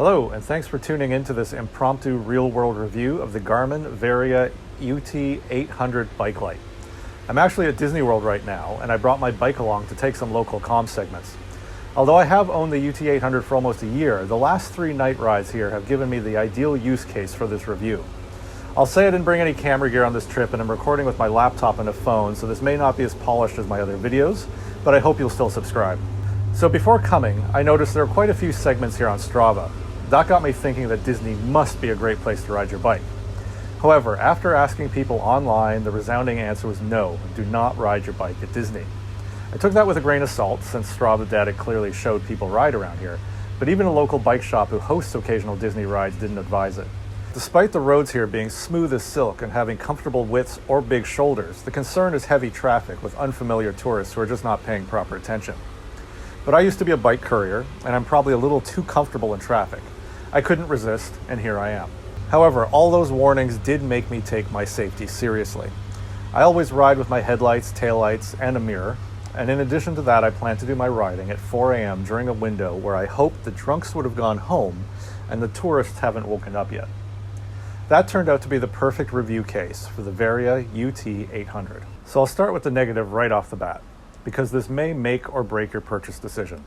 Hello, and thanks for tuning in to this impromptu real-world review of the Garmin Varia UT800 bike light. I'm actually at Disney World right now, and I brought my bike along to take some local comm segments. Although I have owned the UT800 for almost a year, the last 3 night rides here have given me the ideal use case for this review. I'll say I didn't bring any camera gear on this trip, and I'm recording with my laptop and a phone, so this may not be as polished as my other videos, but I hope you'll still subscribe. So before coming, I noticed there are quite a few segments here on Strava. That got me thinking that Disney must be a great place to ride your bike. However, after asking people online, the resounding answer was no, do not ride your bike at Disney. I took that with a grain of salt, since Strava data clearly showed people ride around here, but even a local bike shop who hosts occasional Disney rides didn't advise it. Despite the roads here being smooth as silk and having comfortable widths or big shoulders, the concern is heavy traffic with unfamiliar tourists who are just not paying proper attention. But I used to be a bike courier, and I'm probably a little too comfortable in traffic. I couldn't resist, and here I am. However, all those warnings did make me take my safety seriously. I always ride with my headlights, taillights, and a mirror, and in addition to that, I plan to do my riding at 4 a.m. during a window where I hope the drunks would have gone home and the tourists haven't woken up yet. That turned out to be the perfect review case for the Varia UT800. So I'll start with the negative right off the bat, because this may make or break your purchase decision.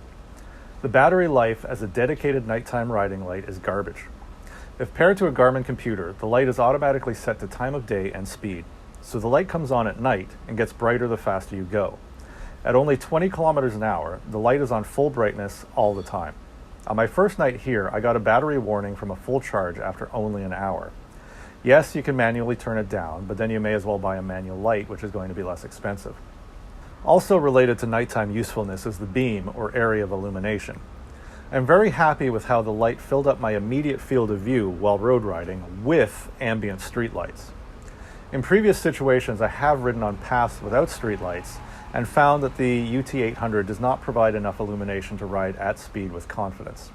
The battery life as a dedicated nighttime riding light is garbage. If paired to a Garmin computer, the light is automatically set to time of day and speed, so the light comes on at night and gets brighter the faster you go. At only 20 kilometers an hour, the light is on full brightness all the time. On my first night here, I got a battery warning from a full charge after only an hour. Yes, you can manually turn it down, but then you may as well buy a manual light, which is going to be less expensive. Also related to nighttime usefulness is the beam, or area of illumination. I'm very happy with how the light filled up my immediate field of view while road riding with ambient streetlights. In previous situations, I have ridden on paths without streetlights and found that the UT800 does not provide enough illumination to ride at speed with confidence.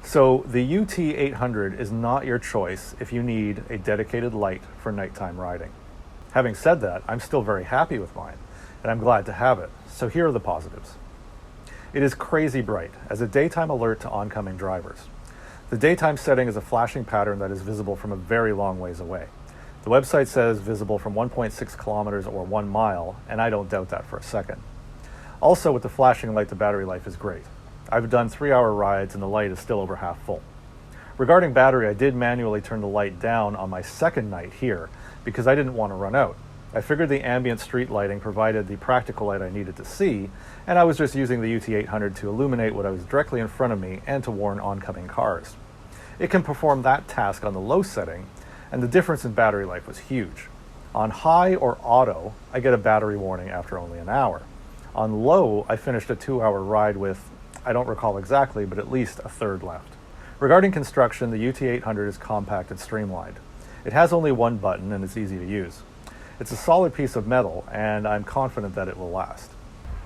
So the UT800 is not your choice if you need a dedicated light for nighttime riding. Having said that, I'm still very happy with mine, and I'm glad to have it. So here are the positives. It is crazy bright as a daytime alert to oncoming drivers. The daytime setting is a flashing pattern that is visible from a very long ways away. The website says visible from 1.6 kilometers or 1 mile, and I don't doubt that for a second. Also, with the flashing light, the battery life is great. I've done 3-hour rides and the light is still over half full. Regarding battery, I did manually turn the light down on my second night here because I didn't want to run out. I figured the ambient street lighting provided the practical light I needed to see, and I was just using the UT800 to illuminate what was directly in front of me and to warn oncoming cars. It can perform that task on the low setting, and the difference in battery life was huge. On high or auto, I get a battery warning after only an hour. On low, I finished a 2-hour ride with, I don't recall exactly, but at least a third left. Regarding construction, the UT800 is compact and streamlined. It has only one button and it's easy to use. It's a solid piece of metal, and I'm confident that it will last.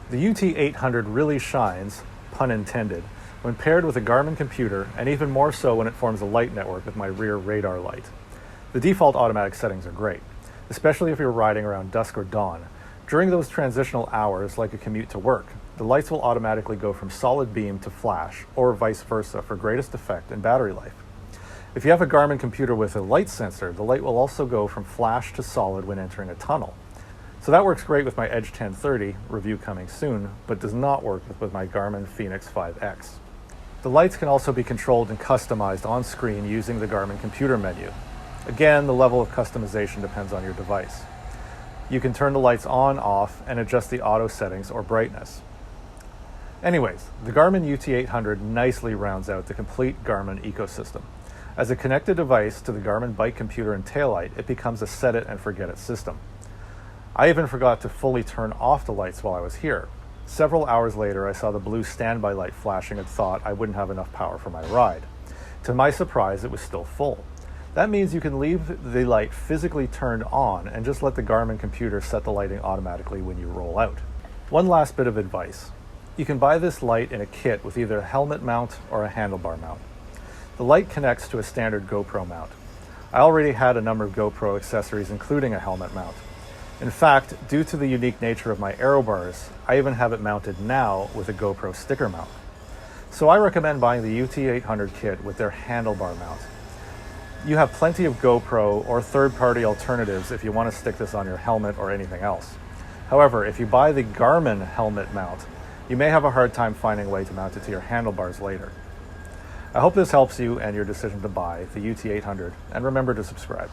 The UT800 really shines, pun intended, when paired with a Garmin computer, and even more so when it forms a light network with my rear radar light. The default automatic settings are great, especially if you're riding around dusk or dawn. During those transitional hours, like a commute to work, the lights will automatically go from solid beam to flash, or vice versa, for greatest effect in battery life. If you have a Garmin computer with a light sensor, the light will also go from flash to solid when entering a tunnel. So that works great with my Edge 1030, review coming soon, but does not work with my Garmin Fenix 5X. The lights can also be controlled and customized on screen using the Garmin computer menu. Again, the level of customization depends on your device. You can turn the lights on, off, and adjust the auto settings or brightness. Anyways, the Garmin UT800 nicely rounds out the complete Garmin ecosystem. As a connected device to the Garmin bike computer and taillight, it becomes a set-it-and-forget-it system. I even forgot to fully turn off the lights while I was here. Several hours later, I saw the blue standby light flashing and thought I wouldn't have enough power for my ride. To my surprise, it was still full. That means you can leave the light physically turned on and just let the Garmin computer set the lighting automatically when you roll out. One last bit of advice. You can buy this light in a kit with either a helmet mount or a handlebar mount. The light connects to a standard GoPro mount. I already had a number of GoPro accessories, including a helmet mount. In fact, due to the unique nature of my aero bars, I even have it mounted now with a GoPro sticker mount. So I recommend buying the UT800 kit with their handlebar mount. You have plenty of GoPro or third-party alternatives if you want to stick this on your helmet or anything else. However, if you buy the Garmin helmet mount, you may have a hard time finding a way to mount it to your handlebars later. I hope this helps you and your decision to buy the UT800, and remember to subscribe.